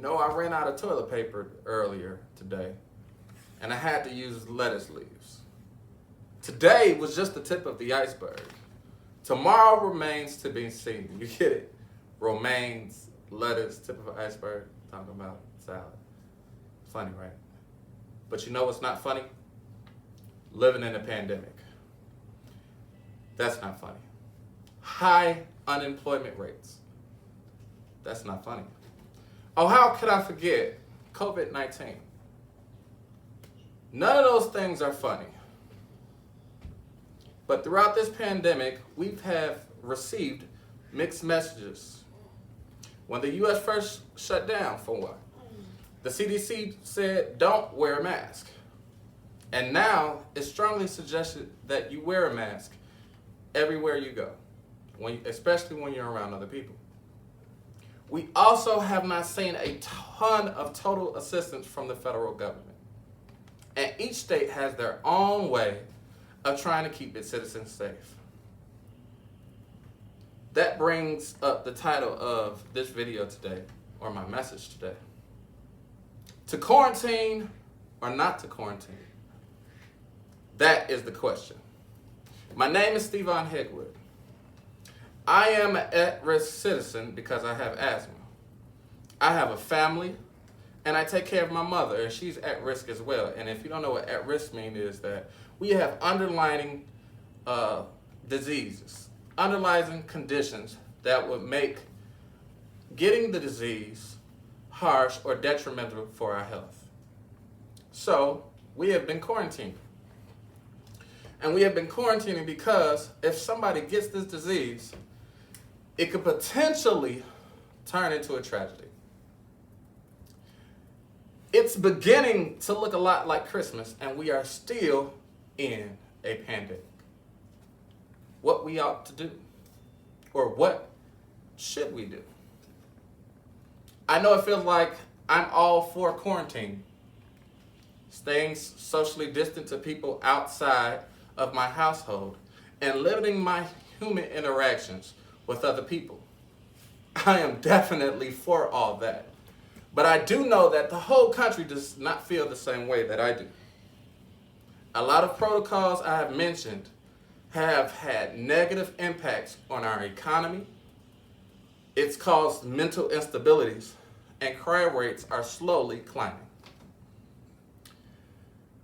I ran out of toilet paper earlier today, and I had to use lettuce leaves. Today was just the tip of the iceberg. Tomorrow remains to be seen. You get it? Romaines, lettuce, tip of an iceberg, talking about salad. Funny, right? But you know what's not funny? Living in a pandemic. That's not funny. High unemployment rates. That's not funny. Oh, how could I forget COVID-19? None of those things are funny. But throughout this pandemic, we have received mixed messages. When the U.S. first shut down for a while, the CDC said, don't wear a mask. And now it's strongly suggested that you wear a mask everywhere you go, especially when you're around other people. We also have not seen a ton of total assistance from the federal government. And each state has their own way of trying to keep its citizens safe. That brings up the title of this video today, or my message today. To quarantine or not to quarantine? That is the question. My name is Stevan Hegwood. I am an at-risk citizen because I have asthma. I have a family, and I take care of my mother, and she's at risk as well. And if you don't know what at risk means, is that we have underlying diseases, underlying conditions that would make getting the disease harsh or detrimental for our health. So we have been quarantining. And we have been quarantining because if somebody gets this disease, it could potentially turn into a tragedy. It's beginning to look a lot like Christmas, and we are still in a pandemic. What we ought to do, or what should we do? I know it feels like I'm all for quarantine, staying socially distant to people outside of my household, and limiting my human interactions with other people. I am definitely for all that. But I do know that the whole country does not feel the same way that I do. A lot of protocols I have mentioned have had negative impacts on our economy. It's caused mental instabilities, and crime rates are slowly climbing.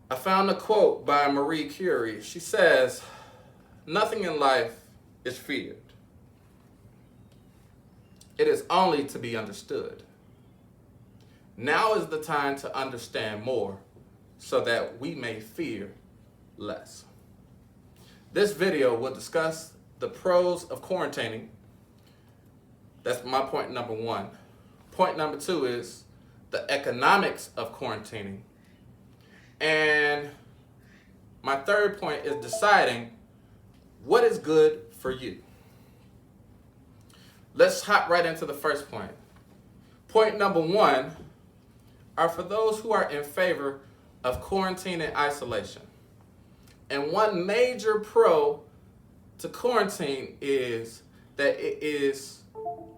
I found a quote by Marie Curie. She says, "Nothing in life is feared. It is only to be understood. Now is the time to understand more so that we may fear less." This video will discuss the pros of quarantining. That's my point number one. Point number two is the economics of quarantining. And my third point is deciding what is good for you. Let's hop right into the first point. Point number one are for those who are in favor of quarantine and isolation. And one major pro to quarantine is that it is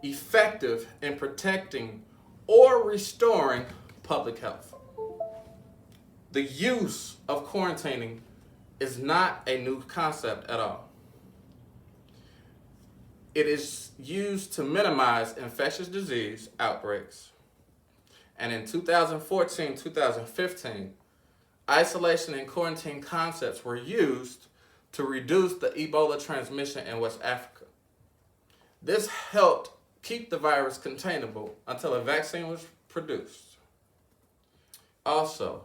effective in protecting or restoring public health. The use of quarantining is not a new concept at all. It is used to minimize infectious disease outbreaks. And in 2014-2015, isolation and quarantine concepts were used to reduce the Ebola transmission in West Africa. This helped keep the virus containable until a vaccine was produced. Also,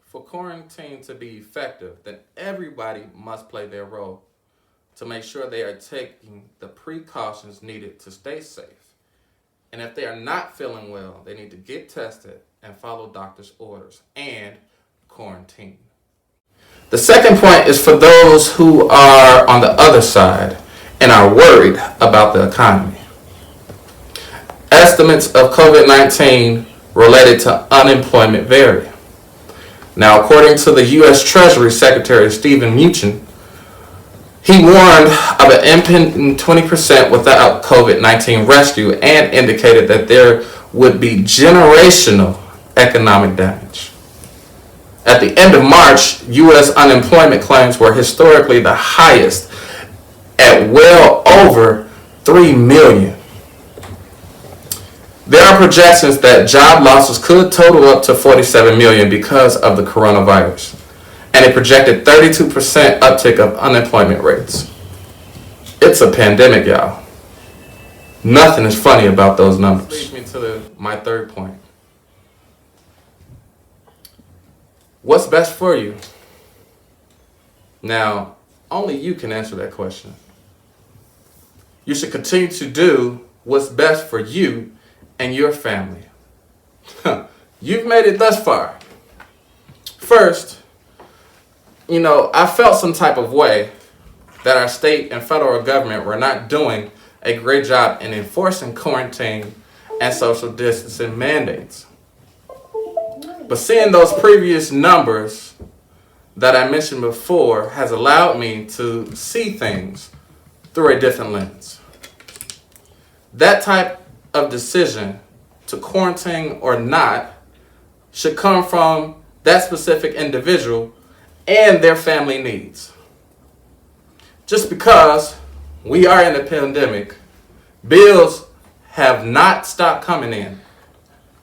for quarantine to be effective, then everybody must play their role to make sure they are taking the precautions needed to stay safe. And if they are not feeling well, they need to get tested and follow doctor's orders and quarantine. The second point is for those who are on the other side and are worried about the economy. Estimates of COVID-19 related to unemployment vary. Now, according to the U.S. Treasury Secretary Steven Mnuchin, he warned of an impending 20% without COVID-19 rescue and indicated that there would be generational economic damage. At the end of March, U.S. unemployment claims were historically the highest at well over 3 million. There are projections that job losses could total up to 47 million because of the coronavirus, and a projected 32% uptick of unemployment rates. It's a pandemic, y'all. Nothing is funny about those numbers. Leads me to my third point. What's best for you? Now, only you can answer that question. You should continue to do what's best for you and your family. You've made it thus far. First, I felt some type of way that our state and federal government were not doing a great job in enforcing quarantine and social distancing mandates. But seeing those previous numbers that I mentioned before has allowed me to see things through a different lens. That type of decision to quarantine or not should come from that specific individual and their family needs. Just because we are in a pandemic, bills have not stopped coming in.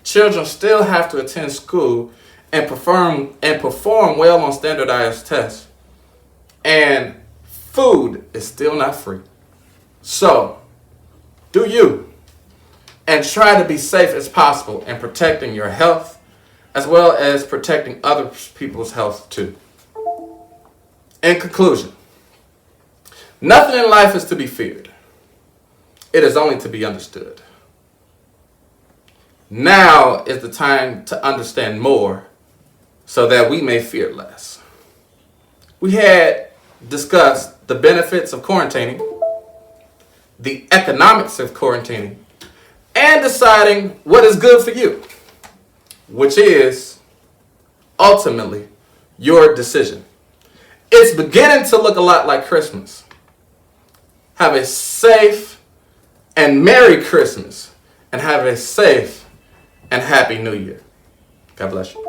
Children still have to attend school and perform well on standardized tests. And food is still not free. So, do you. And try to be safe as possible in protecting your health as well as protecting other people's health too. In conclusion, nothing in life is to be feared. It is only to be understood. Now is the time to understand more so that we may fear less. We had discussed the benefits of quarantining, the economics of quarantining, and deciding what is good for you, which is ultimately your decision. It's beginning to look a lot like Christmas. Have a safe and Merry Christmas, and have a safe and Happy New Year. God bless you.